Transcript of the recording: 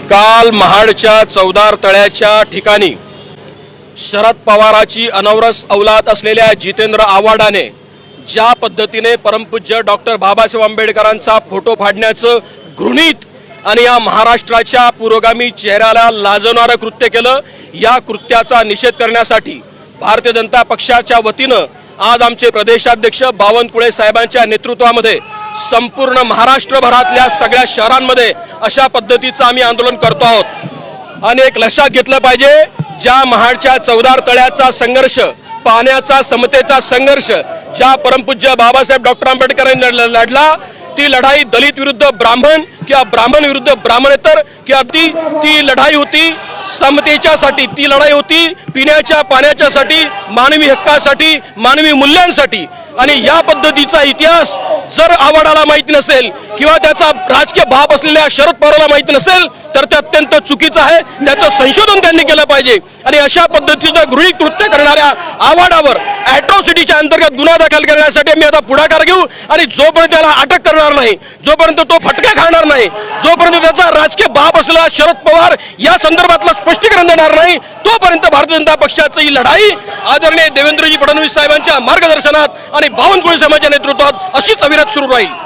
काल महाडच्या चौदार तळ्याच्या ठिकाणी शरद पवाराची अनवरस औलाद असलेल्या जितेंद्र आव्हाडाने ज्या पद्धतीने परमपूज्य डॉक्टर बाबासाहेब आंबेडकरांचा फोटो फाडण्याचं घृणित आणि या महाराष्ट्राच्या पुरोगामी चेहऱ्याला लाजवणारं कृत्य केलं, या कृत्याचा निषेध करण्यासाठी भारतीय जनता पक्षाच्या वतीनं आज आमचे प्रदेशाध्यक्ष बावनकुळे साहेबांच्या नेतृत्वामध्ये संपूर्ण महाराष्ट्रभरातल्या सगळ्या शहरांमध्ये अशा पद्धतीचं आम्ही आंदोलन करतो आहोत। आणि एक लक्षात घेतलं पाहिजे, ज्या महाडच्या चौदार तळ्याचा संघर्ष, पाण्याचा समतेचा संघर्ष ज्या परमपूज्य बाबासाहेब डॉक्टर आंबेडकरांनी लढला, ती लढाई दलित विरुद्ध ब्राह्मण किंवा ब्राह्मण विरुद्ध ब्राह्मणेतर किंवा ती लढाई होती समतेच्यासाठी, ती लढाई होती पिण्याच्या पाण्याच्यासाठी, मानवी हक्कासाठी, मानवी मूल्यांसाठी। आणि या पद्धतीचा इतिहास जर आव्हाडाला माहिती नसेल किंवा त्याचा राजकीय बाप असलेल्या शरद पवारांना माहिती नसेल तर ते अत्यंत चुकीचं आहे, त्याचं संशोधन त्यांनी केलं पाहिजे। आणि अशा पद्धतीचं गृहीत कृत्य करणाऱ्या आव्हाडावर ॲट्रॉसिटीच्या अंतर्गत गुन्हा दाखल करण्यासाठी आम्ही आता पुढाकार घेऊ आणि जोपर्यंत त्याला अटक करणार नाही, जोपर्यंत तो फटका खाणार नाही, जोपर्यंत त्याचा राजकीय बाप असलेला शरद पवार या संदर्भातलं स्पष्टीकरण देणार नाही, तोपर्यंत भारतीय जनता पक्षाची ही लढाई आदरणीय देवेंद्रजी फडणवीस साहेबांच्या मार्गदर्शनात आणि बावनकुळे साहेबांच्या नेतृत्वात अशीच अविरत सुरू राहील।